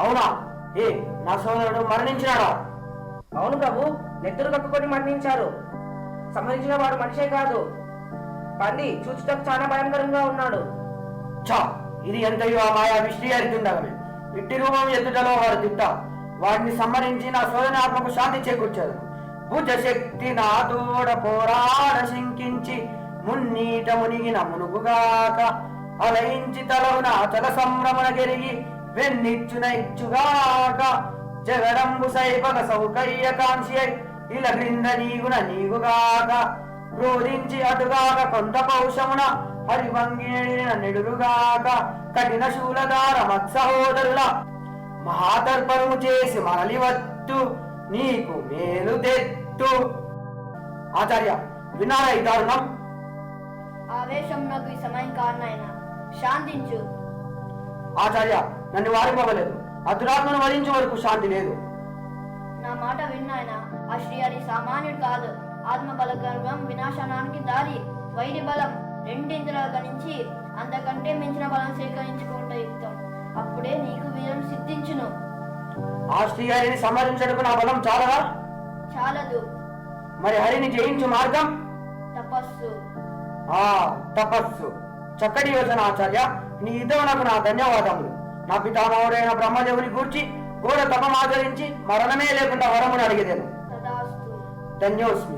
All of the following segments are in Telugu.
అవునా? ఏ నా సోదరుడు మరణించినాడా? అవును ప్రభు, నెత్తురు కక్కుకొని మరణించారు. సంహరించిన వాడు మనిషే కాదు, పంది చూచుటకు చాలా భయంకరంగా ఉన్నాడు. చా, ఇది ఎంతయో ఆ మాయా విశ్రీహరితుండగమే. ఇట్టి రూపం ఎదుటలో వారు తిట్ట వాడిని సంహరించి నా సోదరుని ఆత్మకు శాంతి చేకూర్చారు. భుజ శక్తి నా తోడ పోరాడ శంకించి మున్నీట మునిగిన మునుగుగాక అలయించి తలవున చల సంభ్రమణ గెరిగి వెన్నిచ్చున ఇచ్చుగాక జగడంబు సైపక సౌకర్య కాంక్షి ఇల క్రింద నీగున నీగుగాక క్రోధించి అటుగాక కొంత పౌషమున హరివంగిన నెడురుగాక కఠిన శూలధార మత్సహోదరుల మహాతర్పణము చేసి మరలివత్తు నీకు మేలు తెత్తు. ఆచార్య, విన్నారా ఈ దారుణం? ఆవేశం నాకు ఈ సమయం కారణాయన, శాంతించు. ఆచార్య, నన్ను వారిపోవలేదు. ఆ దురాత్మను వధించే వరకు శాంతి లేదు. నా మాట విన్నాయన. ఆ శ్రీహరి సామాన్యుడు కాదు. ఆత్మ బల గర్వం వినాశనానికి దారి. వైరి బలం రెండింతలా గణించి అంతకంటే మించిన బలం సేకరించుకుంటే యుక్తం. అప్పుడే నీకు వీరం సిద్ధించును. ఆ శ్రీహరిని సంహరించడానికి నా బలం చాలదా? చాలదు. మరి హరిని జయించు మార్గం? తపస్సు. తపస్సు చక్కటి యోచన ఆచార్య. నీ ఇద్దరు నా ధన్యవాదములు. నా పితామహుడైన బ్రహ్మదేవుని గూర్చి ఘోర తపమాచరించి మరణమే లేకుండా వరమును అడిగేదేను. ధన్యోస్మి.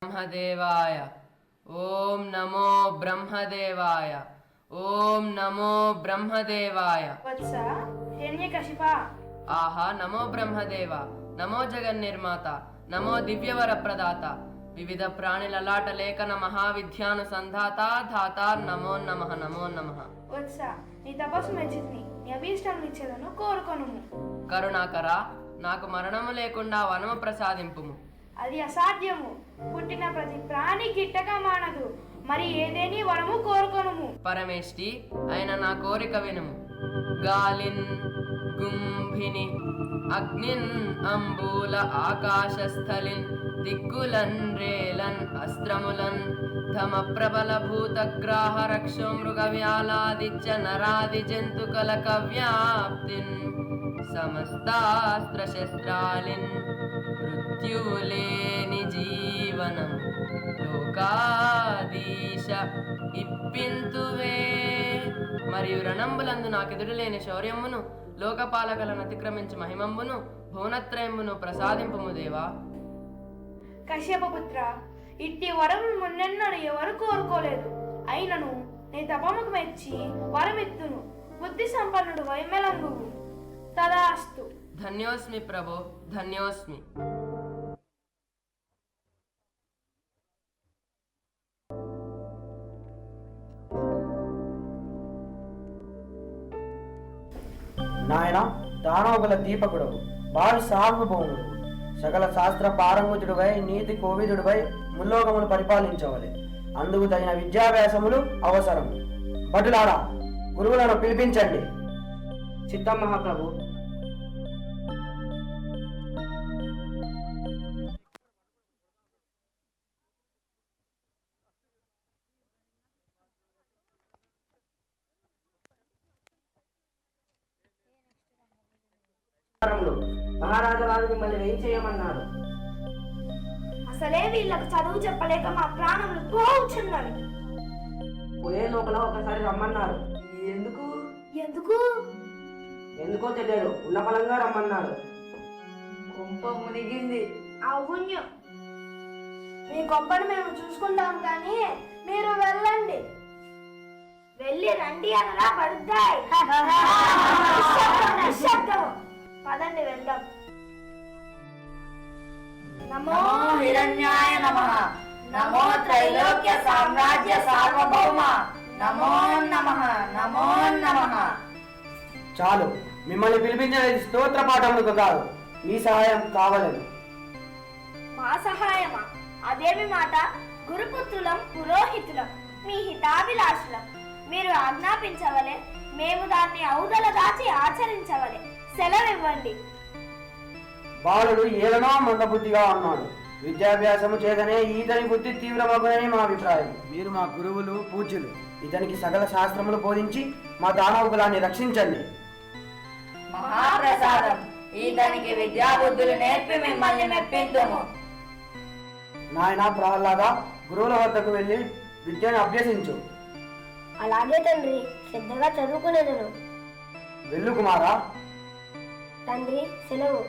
బ్రహ్మదేవాయ. ఓం నమో బ్రహ్మదేవాయ. ఓం నమో బ్రహ్మదేవాయ. ఆహా, నమో బ్రహ్మదేవ. నమో జగన్నిర్మాత. నమో దివ్యవర ప్రదాత. వివిధ ప్రాణుల లాట లేఖన మహావిద్యానుసంధాత ధాత. నమో నమః. నమో నమః. వత్స, నీ తపస్సు మెచ్చింది. నీ అభీష్టం ఇచ్చేదను కోరుకొనుము. కరుణాకర, నాకు మరణము లేకుండా వనము ప్రసాదింపుము. అది అసాధ్యము. పుట్టిన ప్రతి ప్రాణి గిట్టగా మానదు. మరి ఏదేని వరము కోరుకొనుము. పరమేష్టి అయిన నా కోరిక వినుము. గాలిన్ గుంభిని అగ్నిన్ అంబూల ఆకాశస్థలిన్ దిక్కులన్ రేలన్ అస్త్రములన్ ధమ ప్రబల భూతగ్రాహ రక్షో మృగ వ్యాలాదిత్య నరాది జంతుకల కవ్యాప్తిన్ సమస్తాస్త్ర శస్త్రాలిన్ మృత్యులేని జీవనం లోకాదీశ ఇప్పింతువే. మరియు రణంబులందు నాకెదురులేని శౌర్యమును లోకపాలకలను అతిక్రమించి మహిమంబును భువనత్రయమును ప్రసాదింపుము దేవా. కశ్యపపుత్ర, ఇట్టి వరం మున్నెన్నడు ఎవరు కోరుకోలేదు. అయినను నీ తపముకు మెచ్చి వరమిత్తును. బుద్ధి సంపన్నుడు వైమెలంగువు. తదాస్తు. ధన్యోస్మి ప్రభో, ధన్యోస్మి. నాయన, దానవగల దీపకుడవు, భావి సార్వభౌముడు, సకల శాస్త్ర పారంగుతుడివై నీతి కోవిదుడివై ముల్లోకములు పరిపాలించవాలి. అందుకు తగిన విద్యాభ్యాసములు అవసరం. భటులారా, గురువులను పిలిపించండి. చిత్తం మహాప్రభు. మహారాజా వారు మిమ్మల్ని ఏం చేయమన్నారు? అసలే వీళ్ళకు చదువు చెప్పలేక మా ప్రాణములు పోవుచున్నవి. పోయే లోపల ఒకసారి రమ్మన్నారు. ఎందుకు? ఎందుకు? ఎందుకో తెలియదు. ఉన్న బలంగా రమ్మన్నారు. కొంప మునిగింది. అవును, మీ గొప్పను మేము చూసుకుంటాం, కానీ మీరు వెళ్ళండి. వెళ్ళి రండి అనరా పడుతాయి. పదండి వెళ్దాం. నమో హిరణ్యాయ నమః. నమో త్రైలోక్య సామ్రాజ్య సార్వభౌమ. నమో నమః. నమో నమః. చాలు, మిమ్మల్ని పిలిపించినది స్తోత్ర పాఠములకు కాదు, మీ సహాయం కావాలని. మా సహాయమా? అదేమి మాట? గురుపుత్రులం, పురోహితులం, మీ హితాభిలాషులం. మీరు ఆజ్ఞాపించవలే, మేము దాన్ని ఔదల దాచి ఆచరించవలే. సెలవివ్వండి. బాలుడు ఏలనో మందబుద్ధిగా ఉన్నాడు. విద్యాభ్యాసము చేతనే ఈతని బుద్ధి తీవ్రమగునని మా అభిప్రాయం. మీరు మా గురువులు పూజ్యులు. ఇతనికి సకల శాస్త్రములు బోధించి మా దానవ కులాన్ని రక్షించండి. మహాప్రసాదం. ఈతనికి విద్యాబుద్ధులు నేర్పి మిమ్మల్ని మెప్పింతుము. నాయన ప్రహ్లాద, గురువుల వద్దకు వెళ్ళి విద్యను అభ్యసించు. అలాగే తండ్రి, శ్రద్ధగా చదువుకునేదను. వెళ్ళు కుమారా. తండ్రి సెలవు.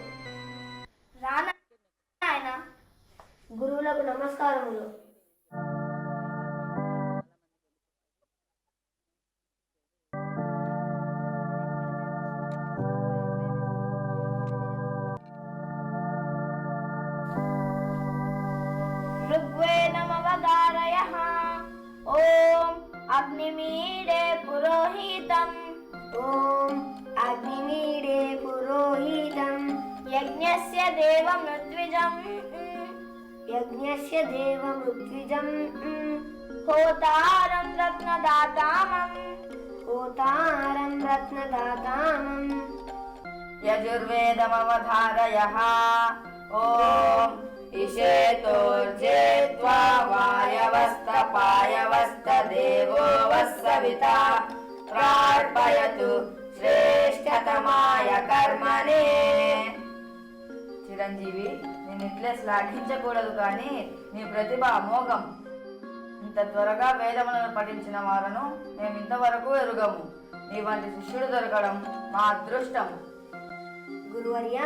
రానాయన. గురువులకు నమస్కారములు. ఋగ్వేదమవధారయః. ఓం అగ్నిమీడే పురోహితం. ఓం అగ్నిమీడే పురోహితం. యజ్ఞస్య దేవమృద్విజం. యజ్ఞస్య దేవమృద్విజం. హోతారం రత్నదాతామం. హోతారం రత్నదాతామం. యజుర్వేదమవధారయః. ఓం ఇషేతోర్జేత్వా వాయవస్తపాయవస్త దేవో వస్సవితా ప్రార్పయతు శ్రేష్ఠతమాయ కర్మణే. చిరంజీవి, నేను ఇట్లే శ్లాఘించకూడదు, కానీ నీ ప్రతిభ అమోఘం. ఇంత త్వరగా వేదములను పఠించిన వారను మేము ఇంతవరకు ఎరుగము. నీ వంటి శిష్యుడు దొరకడం మా అదృష్టం. గురువర్య,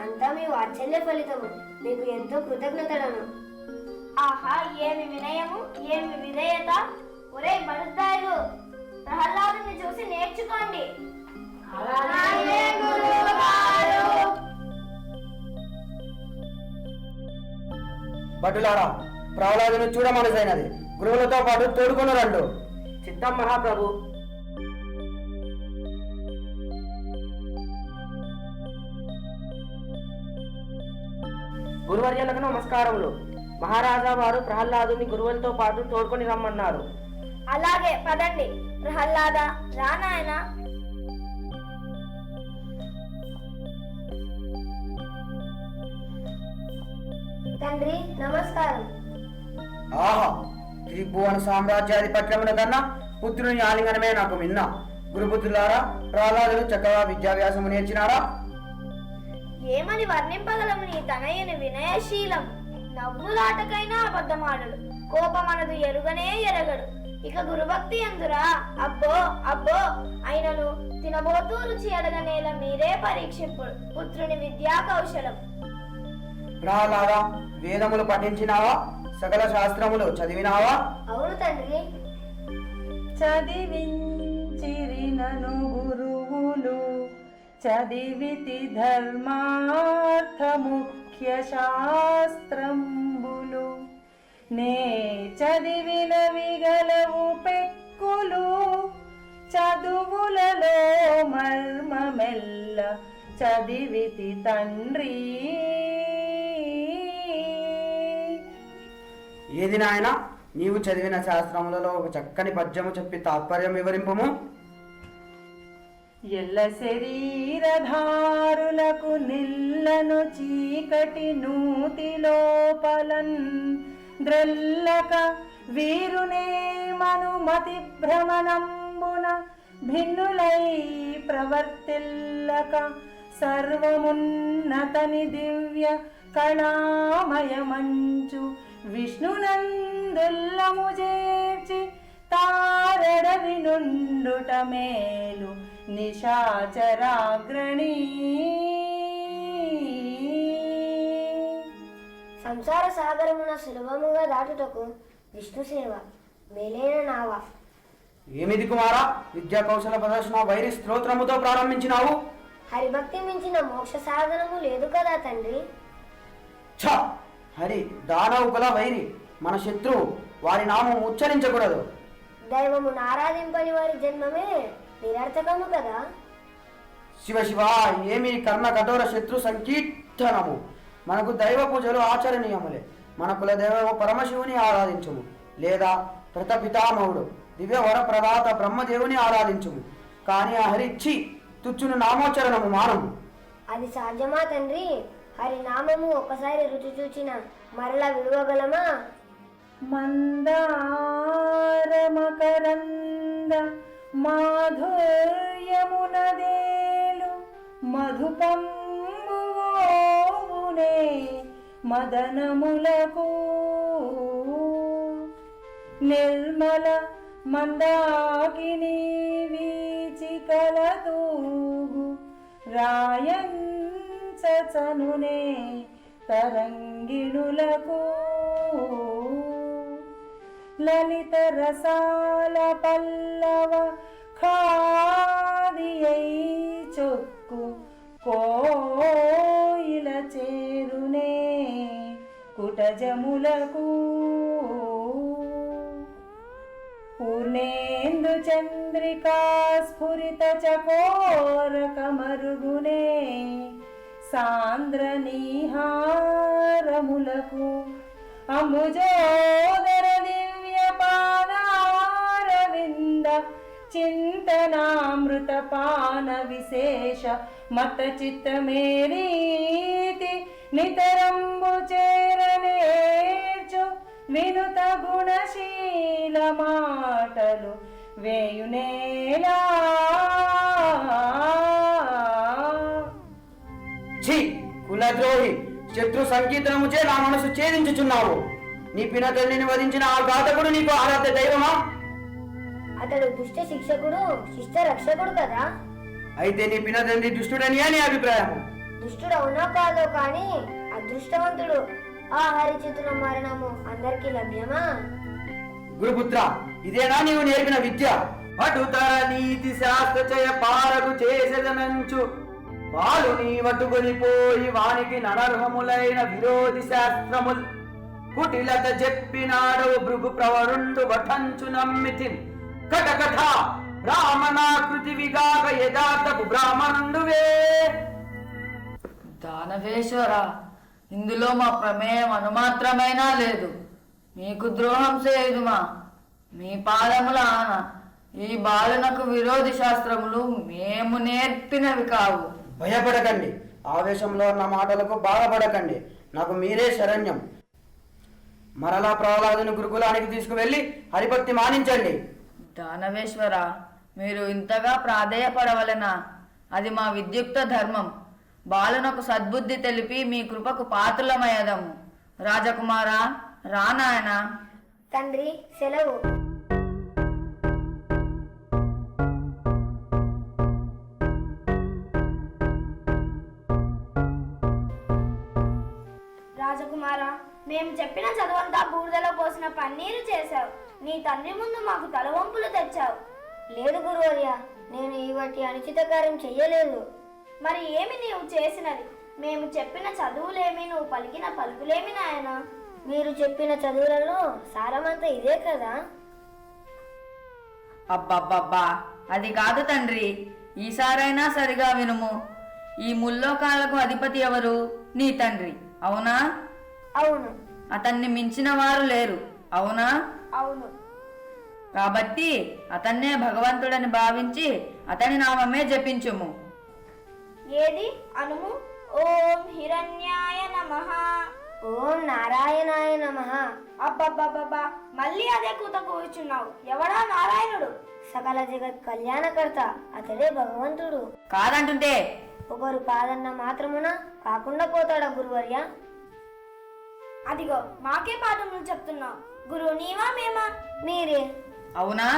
అంతా మీ వాత్సల్య ఫలితము. మీకు ఎంతో కృతజ్ఞతలను. ఆహా, ఏమి వినయము, ఏమి విధేయత! ఒరే బడుద్దాయులు, ప్రహ్లాదుని చూసి నేర్చుకోండి. అలాగే గురువుగారు. భటులారా, ప్రహ్లాదుని చూడమనసైనది. గురువులతో పాటు తోడుకొని రండు. చిత్తం మహాప్రభు. గురువర్యులకు నమస్కారములు. మహారాజా వారు ప్రహ్లాదుని గురువులతో పాటు తోడుకొని రమ్మన్నారు. అలాగే పదండి. ప్రహ్లాద, రానాయన. తండ్రి నమస్కారం. ఆహా, త్రిభువన సామ్రాజ్యాధిపత్యమున కన్నా పుత్రుని ఆలింగనమే నాకు విన్నా. గురుపుత్రులారా, ప్రహ్లాదులు చక్కగా విద్యాభ్యాసము నేర్చినారా? ఏమని వర్ణింపగలము నీ తనయుని వినయశీలం. నవ్వులాటకైనా అబద్ధమాడడు, కోపమనదు ఎరుగనే ఎరగడు. ఇక గురుభక్తి ఎందురా? అబ్బో అబ్బో, అయినను తినబోతూ రుచి అడగనేల మీరే పరీక్షింపుడు పుత్రుని విద్యా కౌశలం. ప్రహ్లాద, వేదములు పఠించినావా? సకల శాస్త్రములు చదివినావా? అవును తండ్రి. చదివించిరినను గురువులు చదివితి ధర్మార్థ ముఖ్య శాస్త్రంబులు. నే చదివినవి గలవు పెక్కులు, చదువులలో మర్మమెల్ల చదివితి తండ్రి. ఏది నాయన, నీవు చదివిన శాస్త్రములలో ఒక చక్కని పద్యము చెప్పి తాత్పర్యం వివరింపము. ఎల్ల శరీరధారులకు నిల్లను చీకటి నూతి లోపలన్ ద్రల్లక వీరునే మనుమతి భ్రమణంబున భిన్నులై ప్రవర్తిల్లక సర్వమున్నతని దివ్య కళామయమంచు విష్ణునందుల్లము చేర్చి తారడవి నుండుట మేలు నిశాచరాగ్రణి. సంసార సాగరమున సులభముగా దాటుటకు విష్ణు సేవ మేలైన నావా. ఏమిది కుమారా, విద్యా కౌశల ప్రదర్శన వైరి స్తోత్రముతో ప్రారంభించినావు? హరిభక్తి మించిన మోక్ష సాధనము లేదు కదా తండ్రి. ఛ! హరి దానవు కుల వైరి, మన శత్రువు. వారి నామం ఉచ్చరించకూడదు. దైవమును ఆరాధింపని వారి జన్మమే నిరర్థకము కదా. శివ శివ, ఏమి కర్ణ కఠోర శత్రు సంకీర్తనము. మనకు దైవ పూజలు ఆచరణీయములే. మన కులదైవము పరమశివుని ఆరాధించుము, లేదా ప్రతపితామహుడు దివ్య వర ప్రదాత బ్రహ్మదేవుని ఆరాధించుము. కానీ ఆ హరిచ్చి తుచ్చును నామోచ్చరణము మానము. అది సాధ్యమా తండ్రి? హరినామము ఒకసారి రుచి చూచిన మరలా విడువగలమా? మందారమకరంద మాధుర్యమునదేలు మధుపంబువోవునే మదనములకు నిర్మల మందాకిని వీచికలతూగు రాయంచనునే తరంగిణులకు లలిత రసాల పల్లవ ఖాదియై చొక్కు కోయిల చేరునే కుటజములకు పూర్ణేందు చంద్రికా స్ఫురిత చకోర కమరుగునే సాంద్ర నీహారములకు అంబుజోదర దివ్య పాదారవింద చింతనామృత పాన విశేష మత చిత్తమేరీతి నితరంబు చేరనేర్చు వినుత గుణశీల మాటలు వేయునేలా. ఛీ కులద్రోహి, శత్రు సంకీర్తనముచే నా మనసు ఛేదించుచున్నావు. నీ పినతల్లిని వధించిన ఆ ఘాతకుడు నీకు ఆరాధ్య దైవమా? అతడు దుష్ట శిక్షకుడు, శిష్ట రక్షకుడు కదా. అయితే నీ పినతండ్రి దుష్టుడని నీ అభిప్రాయం? దుష్టుడు అవునా కాదో కానీ అదృష్టవంతుడు. ఆ హరిచితుల మరణము అందరికీ లభ్యమా? గురుపుత్ర, ఇదేనా నీవు నేర్పిన విద్య? అటుతర నీతి శాస్త్రచయ పారకు చేసేదనంచు వాళ్ళు నీ వట్టుకొని పోయి వానికి ననర్హములైన విరోధి శాస్త్రముల్ కుటిలత చెప్పినాడు భృగు ప్రవరుండు వఠంచు నమ్మితిన్ కటకథ బ్రాహ్మణాకృతి విగాక యథార్థపు బ్రాహ్మణుండువే. దానవేశ్వర, ఇందులో మా ప్రమేయం అనుమాత్రమైనా లేదు. మీకు ద్రోహం చేయుదుమా? మీ పాదముల ఆన ఈ బాలునకు విరోధి శాస్త్రములు మేము నేర్పినవి కావు. భయపడకండి, ఆవేశంలో ఉన్న మాటలకు బాధపడకండి. నాకు మీరే శరణ్యం. మరలా ప్రహ్లాదుని గురుకులానికి తీసుకువెళ్ళి హరిభక్తి మానించండి. దానవేశ్వర, మీరు ఇంతగా ప్రాధేయపడవలెనా? అది మా విద్యుక్త ధర్మం. బాలునకు సద్బుద్ధి తెలిపి మీ కృపకు పాత్రులమయ్యదము. రాజకుమారా, రానాయన. తండ్రి సెలవు. రాజకుమారా, మేము చెప్పిన చదువంతా బూడిదలో పోసిన పన్నీరు చేశావు. నీ తండ్రి ముందు మాకు తలవంపులు తెచ్చావు. లేదు గురువర్య, నేను ఈ వాటి అనుచిత కార్యం చెయ్యలేదు. మరి ఏమి నీవు చేసినది? మేము చెప్పిన చదువులేమి, నువ్వు పలికిన పలుకులేమి నాయనా? మీరు చెప్పిన చదువులలో సారమంతా ఇదే కదా. అబ్బబ్బబ్బా, అది కాదు తండ్రి. ఈసారైనా సరిగా వినుము. ఈ ముల్లోకాలకు అధిపతి ఎవరు? నీ తండ్రి, అవునా? అవును. అతన్ని మించిన వారు లేరు, అవునా? అవును. కాబట్టి అతన్నే భగవంతుడని భావించి అతని నామమే జపించుము. ఏది అనుము? ఓం హిరణ్యాయ నమః. ఓం నారాయణాయ నమః. అబ్బబ్బబ్బబ్బా, మళ్ళీ అదే కూత కూర్చున్నావు. ఎవడా నారాయణుడు? సకల జగత్ కళ్యాణకర్త, అతడే భగవంతుడు. కాదంటుంటే ఒకరు కాదన్న మాత్రమున కాకుండా పోతాడా గురువర్య? అదిగో మాకే పాఠములు చెప్తున్నావు. గురువు నీవా మేమా? మీరే. అవునా?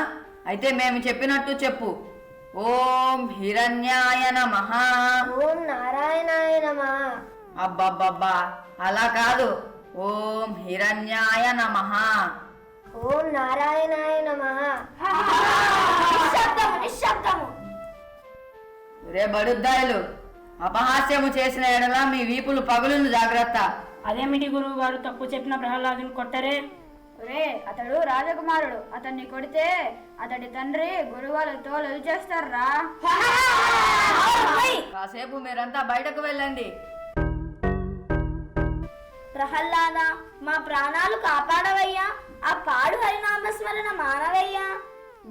అయితే మేము చెప్పినట్టు చెప్పు. ఓం హిరణ్యాయ నమః. ఓం నారాయణాయ నమః. అబ్బబ్బబ్బా, అలా కాదు. ఓం హిరణ్యాయ నమః. ఓం నారాయణాయ నమః. నిశ్శబ్దము, నిశ్శబ్దము. రే బడుద్దాయిలు, అపహాస్యము చేసిన ఎడల మీ వీపులు పగులును, జాగ్రత్త. అదేమిటి గురువు గారు తప్పు చెప్పిన ప్రహ్లాదుని కొట్టరే? రే, అతడు రాజకుమారుడు. అతన్ని కొడితే అతడి తండ్రి గురువులతో లొలి చేస్తారా? కాసేపు మీరంతా బయటకు వెళ్ళండి. ప్రహ్లాద, మా ప్రాణాలు కాపాడవయ్యా. ఆ పాడు హరినామస్మరణ మానవయ్యా.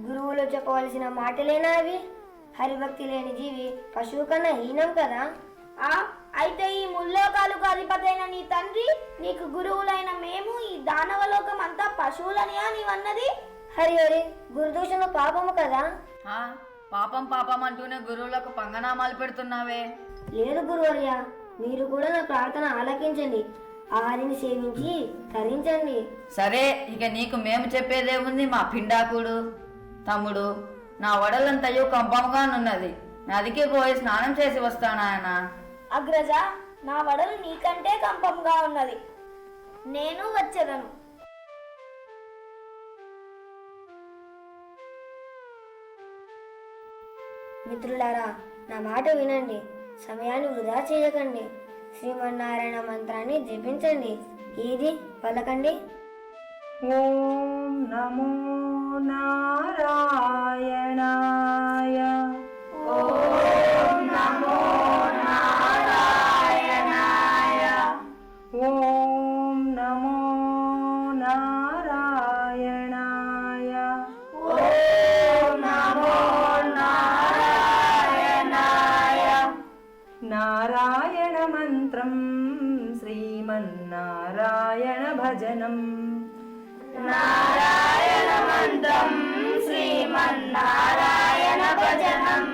గురువులు చెప్పవలసిన మాటలేనా అవి? హరిభక్తి లేని జీవి పశువు కన్నా హీనం కదా. ఆ అయితే ఈ ముల్లోకాలకు అధిపతైన నీ తండ్రి నీకు గురువులైన మేము ఈ దానవలోకం అంతా పశువులనియా నీవన్నది? హరి హరి, గురుదూషణ పాపము కదా? పాపం పాపం అంటూనే గురువులకు పంగనామాలు పెడుతున్నావే. లేదు గురువర్య, మీరు కూడా నా ప్రార్థన ఆలకించండి. ఆ హరిని సేవించి తరించండి. సరే, ఇక నీకు మేము చెప్పేదేముంది మా పిండాకుడు. తమ్ముడు, నా వడలంతయు కంపంగానున్నది. నదికి పోయి స్నానం చేసి వస్తానాయన. అగ్రజ, నా వడలు నీకంటే కంపంగా ఉన్నది. నేను వచ్చేదను. మిత్రులారా, నా మాట వినండి. సమయాన్ని వృధా చేయకండి. శ్రీమన్నారాయణ మంత్రాన్ని జపించండి. ఇది పలకండి. ఓం నమో నారాయణాయ. ఓం నమో నారాయణాయ. ఓం నమో నారాయణాయ. ఓం నమో నారాయణాయ. నారాయణ మంత్రం శ్రీమన్నారాయణ భజనం. నారాయణ మంత్రం శ్రీమన్నారాయణ భజనం.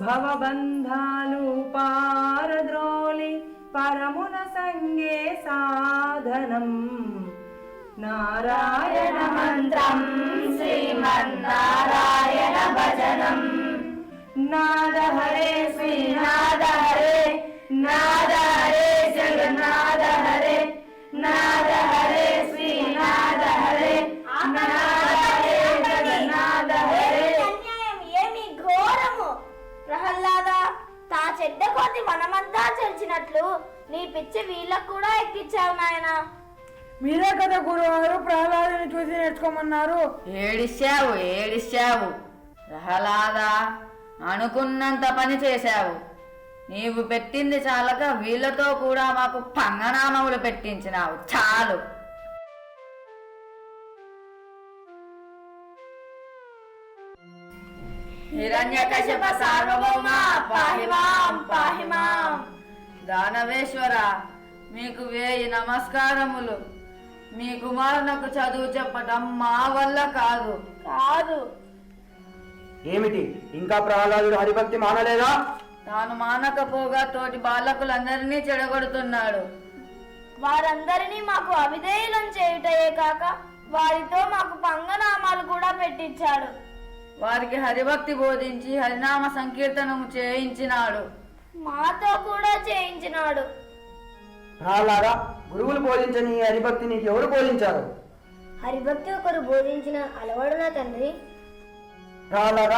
భవబంధాలు పారద్రోలి పరమున సంగే సాధనం. నారాయణ మంత్రం శ్రీమన్నారాయణ భజనం. నాద హరే శ్రీనాథ హరే, నాద హరే జగన్నాథ హరే, నాద హరే శ్రీనాథ హరే, నాద హరే జగన్నాథ హరే. అన్యాయం ఏమి ఘోరము! ప్రహ్లాద, తా చెడ్డ కోతి మనమంతా చెల్చినట్లు నీ పిచ్చి వీళ్ళకు కూడా ఎక్కించావు నాయనా. మీరే కదా గురువారు ప్రహ్లాదుని చూసి నేర్చుకోమన్నారు. ఏడిశావు ప్రహ్లాదా, అనుకున్నంత పని చేశావు. నీవు పెట్టింది చాలక వీళ్ళతో కూడా మాకు పంగనామములు పెట్టించినావు. చాలు. హిరణ్యకశిప సార్వభౌమ పాహిమాం పాహిమాం. దానవేశ్వర, మీకు 1000 నమస్కారములు. మీ కుమారునకు చదువు చెప్పటం మా వల్ల కాదు. ఏమిటి, ఇంకా ప్రహ్లాదుడు హరిభక్తి మానలేదా? తాను మానకపోగా తోటి బాలకులందరినీ చెడగొడుతున్నాడు. వారందరినీ మాకు అవిధేయులం చేయుటయే కాక వారితో మాకు పంగనామాలు కూడా పెట్టించాడు. వారికి హరిభక్తి బోధించి హరినామ సంకీర్తనము చేయించినాడు. మాతో కూడా చేయించినాడు. ప్రహ్లాద, గురువులు బోధించని ఈ హరిభక్తి నీకు ఎవరు బోధించారు? హరిభక్తి ఒకరు బోధించిన అలవాడు నా తండ్రి. ప్రహ్లాద,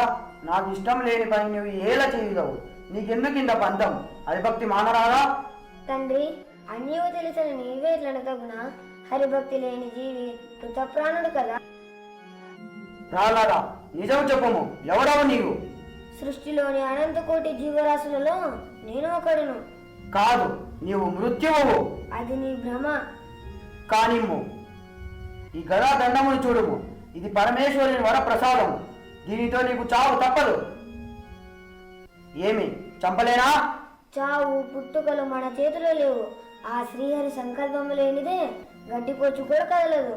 నాకు ఇష్టం లేని పని నువ్వు ఏలా చేయగలవు? నీకెందుకు ఇంత పంతం? హరిభక్తి మానరాదా? తండ్రి, అన్యవు తెలిసిన నీవే ఇట్లనతగున. హరిభక్తి లేని జీవి కృతప్రాణుడు కదా. ప్రహ్లాద, నిజం చెప్పము, ఎవడవు నీవు? సృష్టిలోని అనంత కోటి జీవరాశులలో నేను ఒకడును. కాదు, నీవు మృత్యువు. అది నీ భ్రమ. కానిమ్ము, ఈ గదా దండమును చూడుము. ఇది పరమేశ్వరుని వరప్రసాదము. దీనితో నీకు చావు తప్పదు. ఏమి, చంపలేనా? చావు పుట్టుకలు మన చేతిలో లేవు. ఆ శ్రీహరి సంకల్పము లేనిదే గడ్డిపోచు కూడా కదలదు.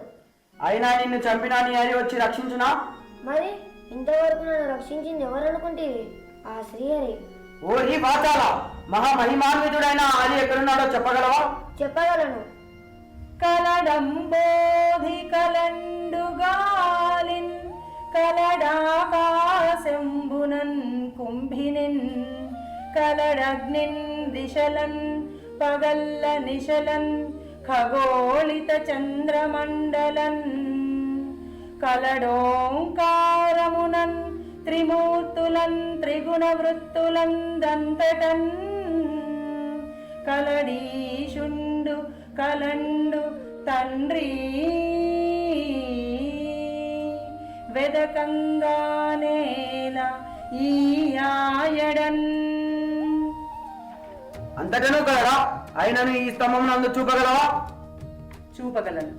అయినా నిన్ను చంపినా నీ హరి వచ్చి రక్షించునా? మరి ఇంతవరకు నన్ను రక్షించింది ఎవరనుకుంటేవి? ఆ శ్రీహరి. ఓరి వాచాల, మహామహిమాన్వితుడైన ఆ హరి ఎక్కడున్నాడో చెప్పగలవా? చెప్పగలను. కలడంబోధి కలండుగాలిన్ కలడాకాశంబునన్ కుంభినిన్ కలడగ్నిన్ దిశలన్ పగల్ల నిశలన్ ఖగోళిత చంద్రమండలన్ కలడోంకారమునన్ త్రిమూర్తులన్ త్రిగుణ వృత్తులన్ దంతటన్ కలడీశుండు కలండు తండ్రి వెదకంగానేల ఈ ఆయడన్. అంతటను కలరా? అయినను ఈ స్తంభం నందు చూపగలవా? చూపగలను.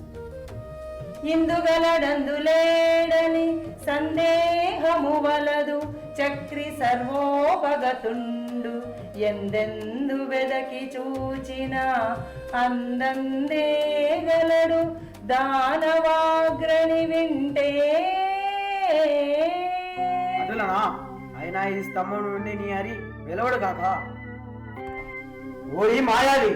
ఇందుగలడందులేడని సందేహము వలదు. చక్రి సర్వోపగతుండు ఎందెందు వెదకి చూచిన అందందేగలడు దానవాగ్రని వింటే. అటులనా అయినా ఈ స్తంభం నుండి నీ హరి వెలవడు కాక. ఓయి మాయావి,